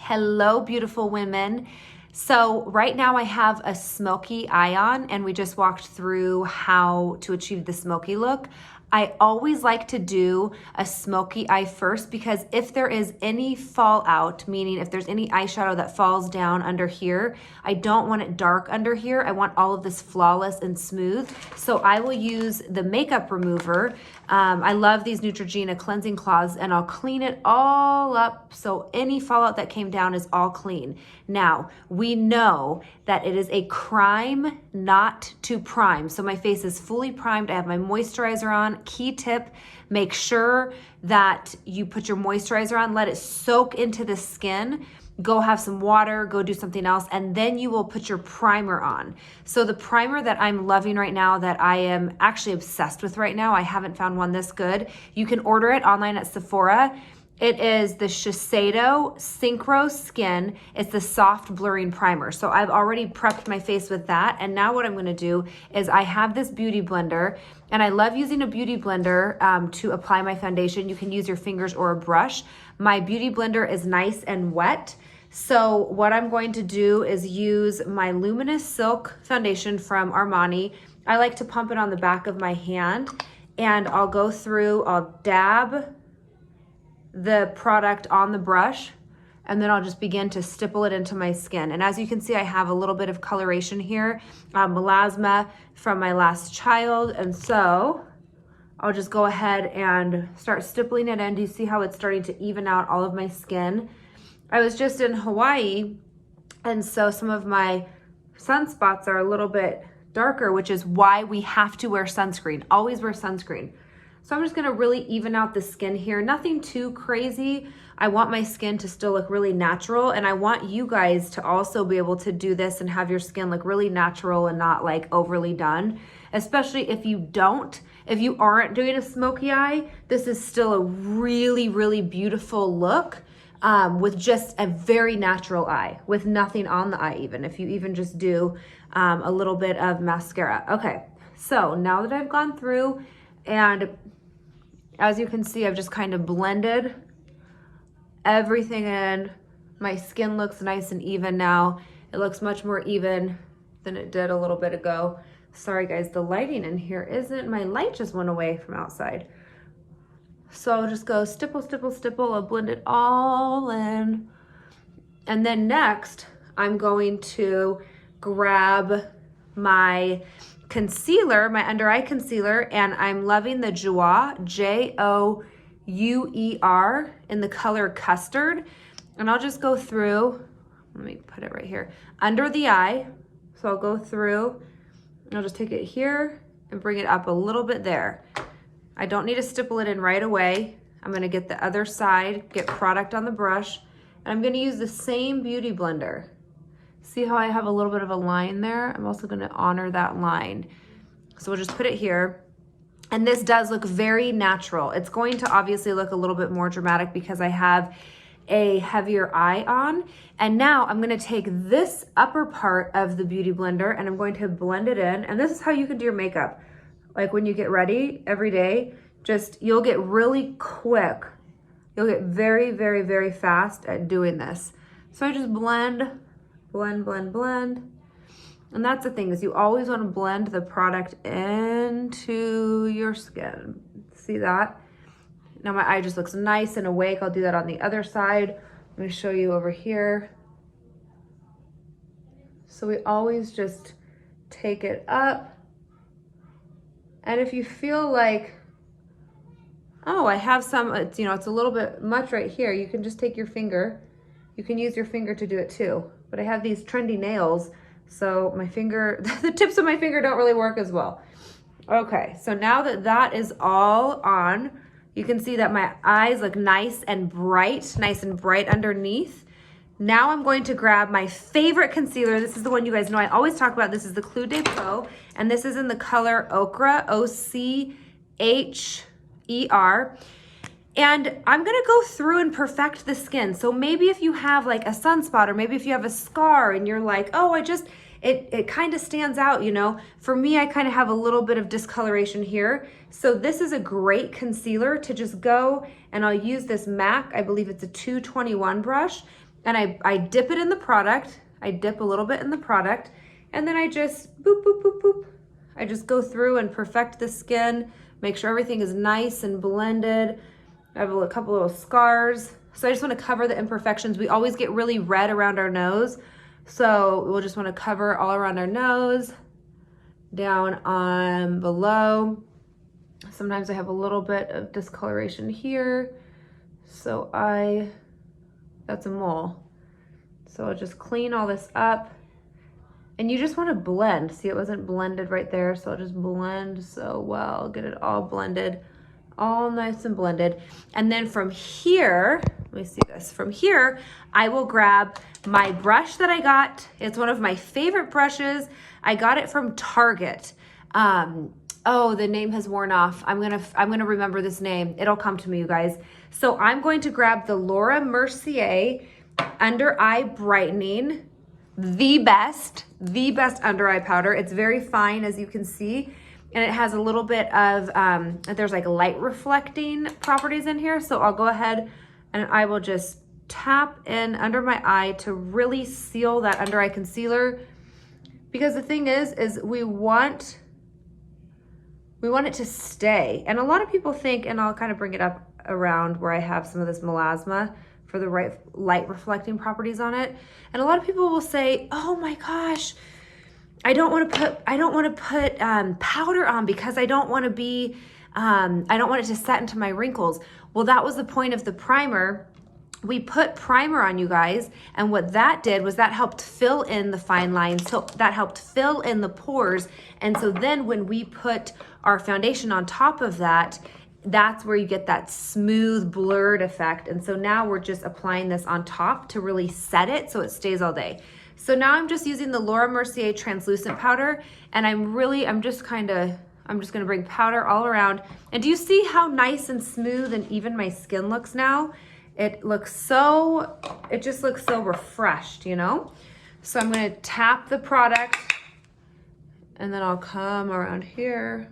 Hello, beautiful women. So right now I have a smoky eye on, and we just walked through how to achieve the smoky look. I always like to do a smoky eye first because if there is any fallout, meaning if there's any eyeshadow that falls down under here, I don't want it dark under here. I want all of this flawless and smooth. So I will use the makeup remover. I love these Neutrogena cleansing cloths, and I'll clean it all up so any fallout that came down is all clean. Now, we know that it is a crime not to prime. So my face is fully primed. I have my moisturizer on. Key tip, make sure that you put your moisturizer on, let it soak into the skin, go have some water, go do something else, and then you will put your primer on. So the primer that I'm loving right now, that I am actually obsessed with right now, I haven't found one this good. You can order it online at Sephora. It is the Shiseido Synchro Skin. It's the soft blurring primer. So I've already prepped my face with that. And now what I'm gonna do is I have this beauty blender, and I love using a beauty blender to apply my foundation. You can use your fingers or a brush. My beauty blender is nice and wet. So what I'm going to do is use my Luminous Silk foundation from Armani. I like to pump it on the back of my hand, and I'll go through, I'll dab the product on the brush, and then I'll just begin to stipple it into my skin. And as you can see, I have a little bit of coloration here, melasma from my last child. And so I'll just go ahead and start stippling it in. Do you see how it's starting to even out all of my skin? I was just in Hawaii, and so some of my sunspots are a little bit darker, which is why we have to wear sunscreen. Always wear sunscreen. So I'm just gonna really even out the skin here. Nothing too crazy. I want my skin to still look really natural, and I want you guys to also be able to do this and have your skin look really natural and not like overly done. Especially if you aren't doing a smoky eye, this is still a really, really beautiful look with just a very natural eye, with nothing on the eye even, if you even just do a little bit of mascara. Okay, so now that I've gone through, and as you can see, I've just kind of blended everything in. My skin looks nice and even now. It looks much more even than it did a little bit ago. Sorry guys, the lighting in here isn't, my light just went away from outside. So I'll just go stipple, stipple, stipple. I'll blend it all in. And then next, I'm going to grab my concealer, my under eye concealer, and I'm loving the Jouer, Jouer, in the color Custard. And I'll just go through, let me put it right here, under the eye. So I'll go through, and I'll just take it here and bring it up a little bit there. I don't need to stipple it in right away. I'm gonna get the other side, get product on the brush, and I'm gonna use the same beauty blender. See how I have a little bit of a line there? I'm also gonna honor that line. So we'll just put it here. And this does look very natural. It's going to obviously look a little bit more dramatic because I have a heavier eye on. And now I'm gonna take this upper part of the beauty blender and I'm going to blend it in. And this is how you can do your makeup. Like when you get ready every day, you'll get really quick. You'll get very, very, very fast at doing this. So I just blend. And that's the thing, is you always want to blend the product into your skin. See that? Now my eye just looks nice and awake. I'll do that on the other side. I'm going to show you over here. So we always just take it up. And if you feel like, oh, I have some, it's a little bit much right here, you can just take your finger. You can use your finger to do it too. But I have these trendy nails, so my finger, the tips of my finger don't really work as well. Okay, so now that that is all on, you can see that my eyes look nice and bright underneath. Now I'm going to grab my favorite concealer. This is the one you guys know I always talk about. This is the Clou de Peau, and this is in the color Ochre, O-C-H-E-R. And I'm gonna go through and perfect the skin. So maybe if you have like a sunspot, or maybe if you have a scar and you're like, oh, it kind of stands out, For me, I kind of have a little bit of discoloration here. So this is a great concealer to just go, and I'll use this MAC, I believe it's a 221 brush, and I dip it in the product. I dip a little bit in the product, and then I just boop, boop, boop, boop. I just go through and perfect the skin, make sure everything is nice and blended. I have a couple little scars. So I just want to cover the imperfections. We always get really red around our nose. So we'll just want to cover all around our nose, down on below. Sometimes I have a little bit of discoloration here. So that's a mole. So I'll just clean all this up. And you just want to blend. See, it wasn't blended right there. So I'll just blend so well, get it all blended, all nice and blended. And then from here, let me see this. From here, I will grab my brush that I got. It's one of my favorite brushes. I got it from Target. Oh, the name has worn off. I'm gonna remember this name. It'll come to me, you guys. So I'm going to grab the Mercier Under Eye Brightening, the best under eye powder. It's very fine, as you can see, and it has a little bit of there's like light reflecting properties in here. So I'll go ahead and I will just tap in under my eye to really seal that under eye concealer, because the thing is we want it to stay. And a lot of people think, and I'll kind of bring it up around where I have some of this melasma for the right light reflecting properties on it. And a lot of people will say, oh my gosh, I don't want to put powder on because I don't want it to set into my wrinkles. Well, that was the point of the primer. We put primer on, you guys, and what that did was that helped fill in the fine lines. So that helped fill in the pores. And so then when we put our foundation on top of that, that's where you get that smooth blurred effect. And so now we're just applying this on top to really set it so it stays all day. So now I'm just using the Mercier translucent powder, and I'm just gonna bring powder all around. And do you see how nice and smooth and even my skin looks now? It just looks so refreshed, you know? So I'm gonna tap the product, and then I'll come around here,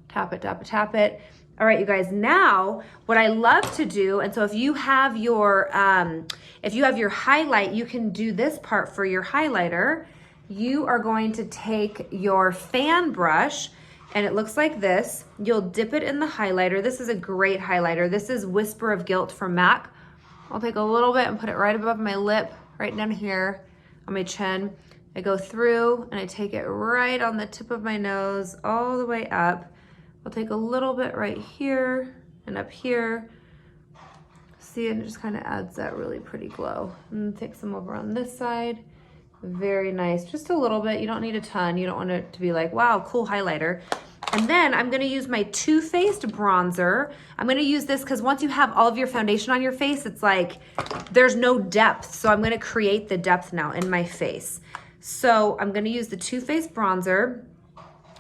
tap it, tap it, tap it. All right, you guys, now what I love to do, and so if you have your highlight, you can do this part for your highlighter. You are going to take your fan brush, and it looks like this. You'll dip it in the highlighter. This is a great highlighter. This is Whisper of Gilt from MAC. I'll take a little bit and put it right above my lip, right down here on my chin. I go through and I take it right on the tip of my nose all the way up. I'll take a little bit right here and up here. See, and it just kind of adds that really pretty glow. And take some over on this side. Very nice, just a little bit. You don't need a ton. You don't want it to be like, wow, cool highlighter. And then I'm gonna use my Too Faced bronzer. I'm gonna use this because once you have all of your foundation on your face, it's like, there's no depth. So I'm gonna create the depth now in my face. So I'm gonna use the Too Faced bronzer,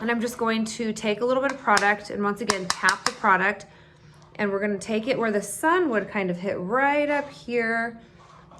and I'm just going to take a little bit of product and once again, tap the product, and we're gonna take it where the sun would kind of hit right up here.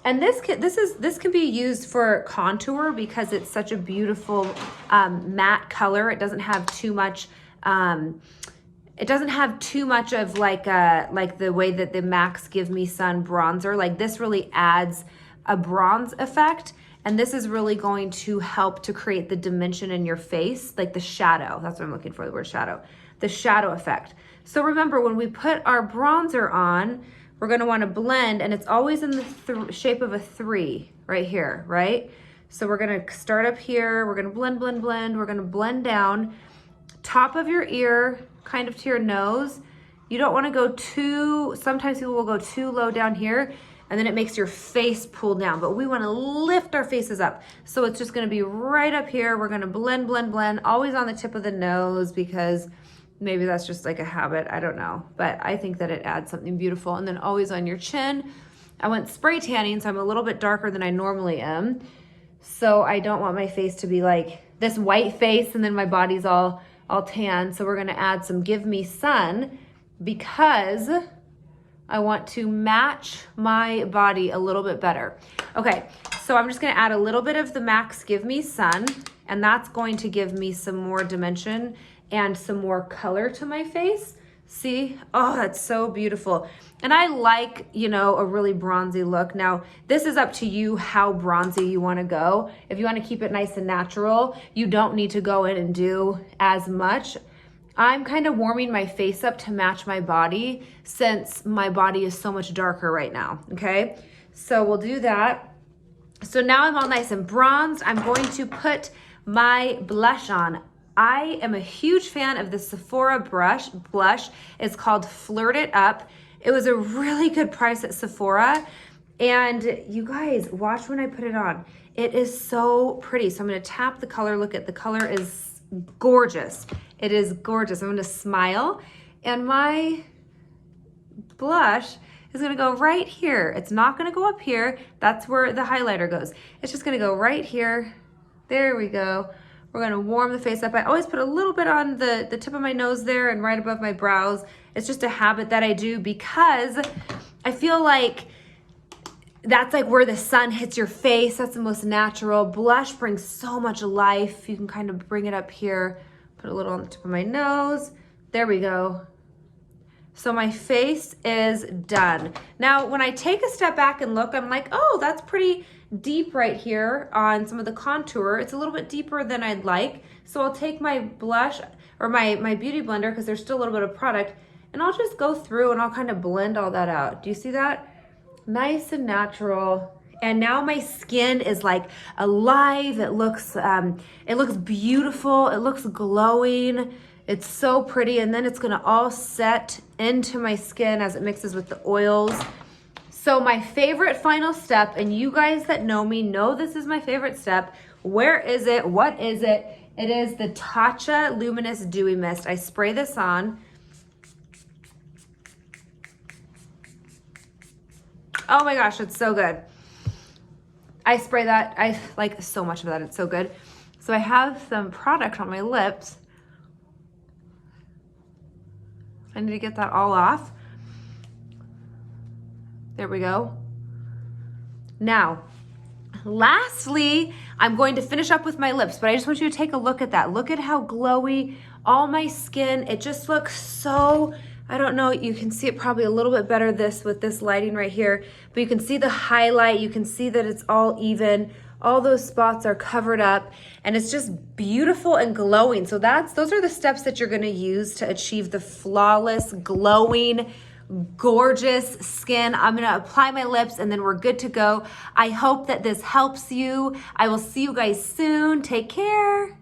And this can be used for contour because it's such a beautiful matte color. It doesn't have too much. It doesn't have too much of like the way that the MAC's Give Me Sun bronzer. Like this really adds a bronze effect, and this is really going to help to create the dimension in your face, like the shadow. That's what I'm looking for, the word shadow. The shadow effect. So remember, when we put our bronzer on, we're gonna wanna blend, and it's always in the shape of a 3 right here, right? So we're gonna start up here, we're gonna blend, blend, blend, we're gonna blend down, top of your ear, kind of to your nose. You don't wanna go sometimes people will go too low down here, and then it makes your face pull down, but we wanna lift our faces up. So it's just gonna be right up here. We're gonna blend, blend, blend, always on the tip of the nose because maybe that's just like a habit, I don't know. But I think that it adds something beautiful. And then always on your chin. I went spray tanning, so I'm a little bit darker than I normally am. So I don't want my face to be like this white face and then my body's all tan. So we're gonna add some Give Me Sun because I want to match my body a little bit better. Okay, so I'm just gonna add a little bit of the MAC's Give Me Sun, and that's going to give me some more dimension and some more color to my face. See? Oh, that's so beautiful. And I like, you know, a really bronzy look. Now, this is up to you how bronzy you want to go. If you want to keep it nice and natural, you don't need to go in and do as much. I'm kind of warming my face up to match my body since my body is so much darker right now, okay? So we'll do that. So now I'm all nice and bronzed. I'm going to put my blush on. I am a huge fan of the Sephora blush. It's called Flirt It Up. It was a really good price at Sephora. And you guys, watch when I put it on. It is so pretty. So I'm gonna tap the color. Look at the color is gorgeous. It is gorgeous. I'm gonna smile. And my blush is gonna go right here. It's not gonna go up here. That's where the highlighter goes. It's just gonna go right here. There we go. We're gonna warm the face up. I always put a little bit on the tip of my nose there and right above my brows. It's just a habit that I do because I feel like that's like where the sun hits your face. That's the most natural. Blush brings so much life. You can kind of bring it up here, put a little on the tip of my nose. There we go. So my face is done. Now, when I take a step back and look, I'm like, oh, that's pretty deep right here on some of the contour. It's a little bit deeper than I'd like. So I'll take my blush or my beauty blender, because there's still a little bit of product, and I'll just go through and I'll kind of blend all that out. Do you see that? Nice and natural. And now my skin is like alive. It looks beautiful. It looks glowing. It's so pretty. And then it's gonna all set into my skin as it mixes with the oils. So my favorite final step, and you guys that know me know this is my favorite step. Where is it? What is it? It is the Tatcha Luminous Dewy Mist. I spray this on. Oh my gosh, it's so good. I spray that. I like so much of that. It's so good. So I have some product on my lips. I need to get that all off. There we go. Now, lastly, I'm going to finish up with my lips, but I just want you to take a look at that. Look at how glowy all my skin. It just looks so, I don't know, you can see it probably a little bit better with this lighting right here, but you can see the highlight. You can see that it's all even. All those spots are covered up, and it's just beautiful and glowing. So those are the steps that you're gonna use to achieve the flawless, glowing, gorgeous skin. I'm gonna apply my lips and then we're good to go. I hope that this helps you. I will see you guys soon. Take care.